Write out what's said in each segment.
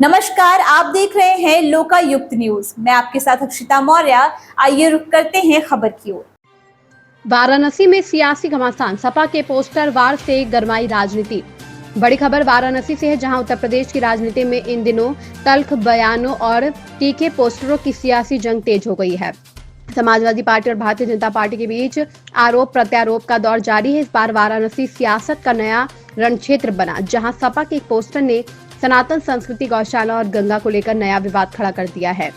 नमस्कार, आप देख रहे हैं लोकायुक्त न्यूज। मैं आपके साथ अक्षिता मौर्य। आइए रुक करते हैं खबर की ओर। वाराणसी में सियासी घमासान, सपा के पोस्टर वार से गरमाई राजनीति। बड़ी खबर वाराणसी से है, जहां उत्तर प्रदेश की राजनीति में इन दिनों तल्ख बयानों और तीखे पोस्टरों की सियासी जंग तेज हो गई है। समाजवादी पार्टी और भारतीय जनता पार्टी के बीच आरोप प्रत्यारोप का दौर जारी है। इस बार वाराणसी सियासत का नया रणक्षेत्र बना, जहां सपा के एक पोस्टर ने सनातन संस्कृति, गौशाला और गंगा को लेकर नया विवाद खड़ा कर दिया है।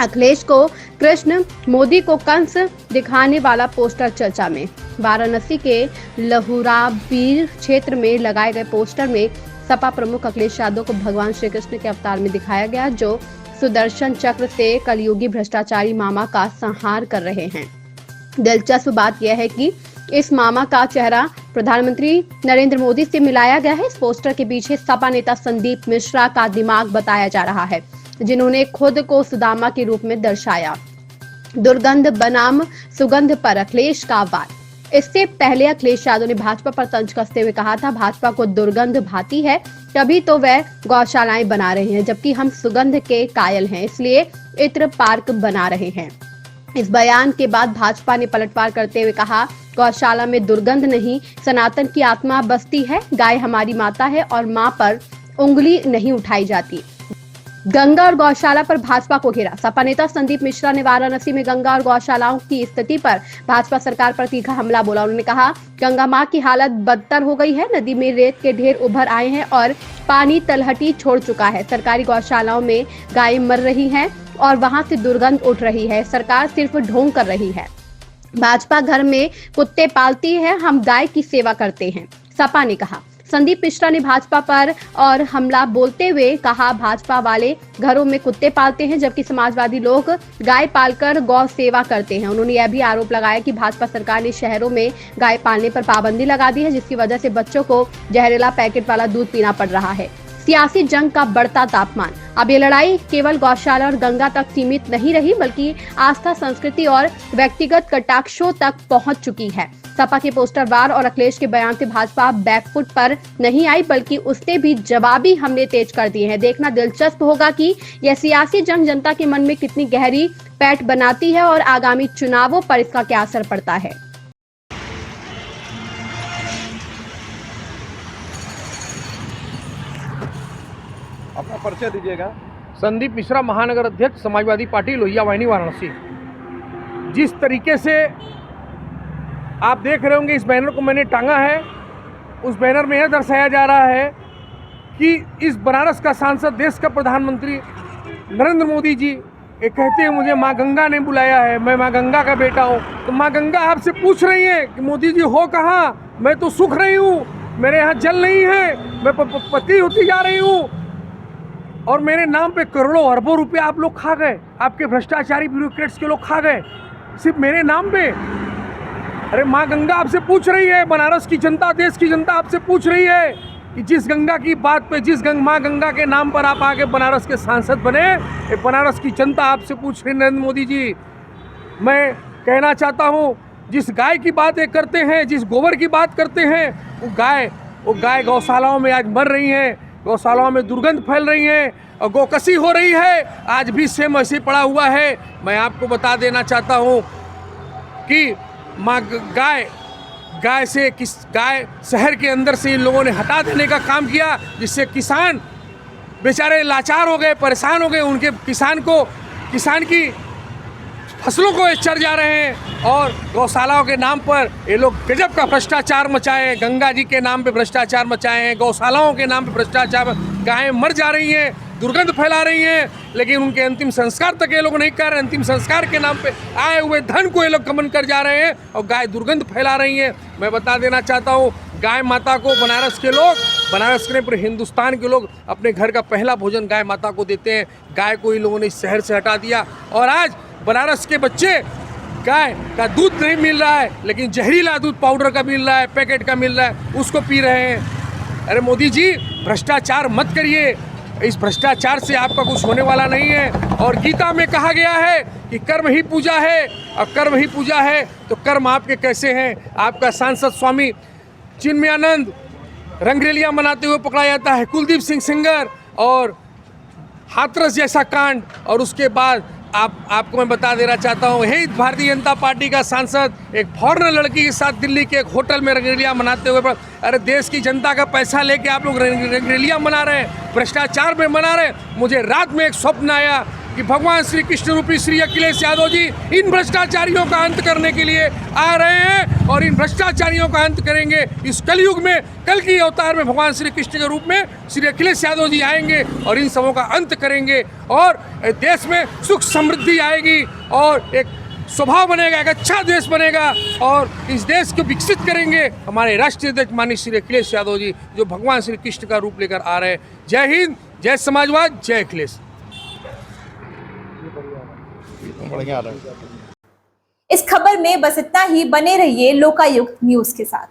अखिलेश को कृष्ण, मोदी को कंस दिखाने वाला पोस्टर चर्चा में। वाराणसी के लहुराबीर क्षेत्र में लगाए गए पोस्टर में सपा प्रमुख अखिलेश यादव को भगवान श्री कृष्ण के अवतार में दिखाया गया, जो सुदर्शन चक्र से कलयुगी भ्रष्टाचारी मामा का संहार कर रहे हैं। दिलचस्प बात यह है कि इस मामा का चेहरा प्रधानमंत्री नरेंद्र मोदी से मिलाया गया है। इस पोस्टर के पीछे सपा नेता संदीप मिश्रा का दिमाग बताया जा रहा है, जिन्होंने खुद को सुदामा के रूप में दर्शाया। दुर्गंध बनाम सुगंध पर अखिलेश का वार। इससे पहले अखिलेश यादव ने भाजपा पर तंज कसते हुए कहा था, भाजपा को दुर्गंध भाती है, तभी तो वह गौशालाएं बना रहे हैं, जबकि हम सुगंध के कायल हैं, इसलिए इत्र पार्क बना रहे हैं। इस बयान के बाद भाजपा ने पलटवार करते हुए कहा, गौशाला में दुर्गंध नहीं, सनातन की आत्मा बसती है। गाय हमारी माता है और मां पर उंगली नहीं उठाई जाती। गंगा और गौशाला पर भाजपा को घेरा। सपा नेता संदीप मिश्रा ने वाराणसी में गंगा और गौशालाओं की स्थिति पर भाजपा सरकार पर तीखा हमला बोला। उन्होंने कहा, गंगा मां की हालत बदतर हो गई है, नदी में रेत के ढेर उभर आए हैं और पानी तलहटी छोड़ चुका है। सरकारी गौशालाओं में गायें मर रही हैं और वहां से दुर्गंध उठ रही है। सरकार सिर्फ ढोंग कर रही है। भाजपा घर में कुत्ते पालती है, हम गाय की सेवा करते हैं, सपा ने कहा। संदीप मिश्रा ने भाजपा पर और हमला बोलते हुए कहा, भाजपा वाले घरों में कुत्ते पालते हैं, जबकि समाजवादी लोग गाय पालकर गौ सेवा करते हैं। उन्होंने यह भी आरोप लगाया कि भाजपा सरकार ने शहरों में गाय पालने पर पाबंदी लगा दी है, जिसकी वजह से बच्चों को जहरीला पैकेट वाला दूध पीना पड़ रहा है। सियासी जंग का बढ़ता तापमान। अब ये लड़ाई केवल गौशाला और गंगा तक सीमित नहीं रही, बल्कि आस्था, संस्कृति और व्यक्तिगत कटाक्षों तक पहुंच चुकी है। सपा के पोस्टर वार और अखिलेश के बयान से भाजपा बैकफुट पर नहीं आई, बल्कि उसने भी जवाबी हमले तेज कर दिए हैं। देखना दिलचस्प होगा कि यह सियासी जंग जनता के मन में कितनी गहरी पैठ बनाती है और आगामी चुनावों पर इसका क्या असर पड़ता है। अपना परिचय दीजिएगा। संदीप मिश्रा, महानगर अध्यक्ष, समाजवादी पार्टी, लोहिया वाहिनी, वाराणसी। जिस तरीके से आप देख रहे होंगे, इस बैनर को मैंने टांगा है। उस बैनर में यह दर्शाया जा रहा है कि इस बनारस का सांसद, देश का प्रधानमंत्री नरेंद्र मोदी जी ये कहते हैं, मुझे माँ गंगा ने बुलाया है, मैं माँ गंगा का बेटा हूँ। तो माँ गंगा आपसे पूछ रही है कि मोदी जी हो कहाँ? मैं तो सूख रही हूँ, मेरे यहाँ जल नहीं है, मैं पतली होती जा रही हूँ और मेरे नाम पे करोड़ों अरबों रुपए आप लोग खा गए, आपके भ्रष्टाचारी ब्यूरोक्रेट्स के लोग खा गए, सिर्फ मेरे नाम पे। अरे माँ गंगा आपसे पूछ रही है, बनारस की जनता, देश की जनता आपसे पूछ रही है कि जिस गंगा की बात पे, माँ गंगा के नाम पर आप आके बनारस के सांसद बने, ये बनारस की जनता आपसे पूछ रही। नरेंद्र मोदी जी, मैं कहना चाहता हूँ, जिस गाय की बात करते हैं, जिस गोबर की बात करते हैं, वो गाय गौशालाओं में आज मर रही हैं, गौशालाओं में दुर्गंध फैल रही है और गोकसी हो रही है। आज भी सेम ऐसे पड़ा हुआ है। मैं आपको बता देना चाहता हूँ कि माँ गाय शहर के अंदर से इन लोगों ने हटा देने का काम किया, जिससे किसान बेचारे लाचार हो गए, परेशान हो गए। उनके किसान की फसलों को ये चर जा रहे हैं और गौशालाओं के नाम पर ये लोग गजब का भ्रष्टाचार मचाए हैं। गंगा जी के नाम पे भ्रष्टाचार मचाए हैं, गौशालाओं के नाम पे भ्रष्टाचार, गायें मर जा रही हैं, दुर्गंध फैला रही हैं, लेकिन उनके अंतिम संस्कार तक ये लोग नहीं कर रहे। अंतिम संस्कार के नाम पे आए हुए धन को ये लोग गमन कर जा रहे हैं और गाय दुर्गंध फैला रही हैं। मैं बता देना चाहता हूँ, गाय माता को बनारस के पूरे हिंदुस्तान के लोग अपने घर का पहला भोजन गाय माता को देते हैं। गाय को इन लोगों ने इस शहर से हटा दिया और आज बनारस के बच्चे गाय का दूध नहीं मिल रहा है, लेकिन जहरीला दूध पाउडर का मिल रहा है, पैकेट का मिल रहा है, उसको पी रहे हैं। अरे मोदी जी, भ्रष्टाचार मत करिए, इस भ्रष्टाचार से आपका कुछ होने वाला नहीं है। और गीता में कहा गया है कि कर्म ही पूजा है, और कर्म ही पूजा है तो कर्म आपके कैसे हैं? आपका सांसद स्वामी चिन्मयानंद रंगरेलियां मनाते हुए पकड़ा जाता है, कुलदीप सिंह सेंगर और हाथरस जैसा कांड, और उसके बाद आपको मैं बता देना चाहता हूँ, यही भारतीय जनता पार्टी का सांसद एक फॉरेनर लड़की के साथ दिल्ली के एक होटल में रंगरेलियाँ मनाते हुए, अरे देश की जनता का पैसा लेके आप लोग रंगरेलियाँ मना रहे हैं, भ्रष्टाचार में मना रहे हैं। मुझे रात में एक स्वप्न आया कि भगवान श्री कृष्ण रूपी श्री अखिलेश यादव जी इन भ्रष्टाचारियों का अंत करने के लिए आ रहे हैं, और इन भ्रष्टाचारियों का अंत करेंगे। इस कलयुग में, कल की अवतार में भगवान श्री कृष्ण के रूप में श्री अखिलेश यादव जी आएंगे और इन सबों का अंत करेंगे, और देश में सुख समृद्धि आएगी, और एक स्वभाव बनेगा, एक अच्छा देश बनेगा, और इस देश को विकसित करेंगे हमारे राष्ट्रीय अध्यक्ष माननीय श्री अखिलेश यादव जी, जो भगवान श्री कृष्ण का रूप लेकर आ रहे हैं। जय हिंद, जय समाजवाद, जय अखिलेश। इस खबर में बस इतना ही। बने रहिए लोकायुक्त न्यूज के साथ।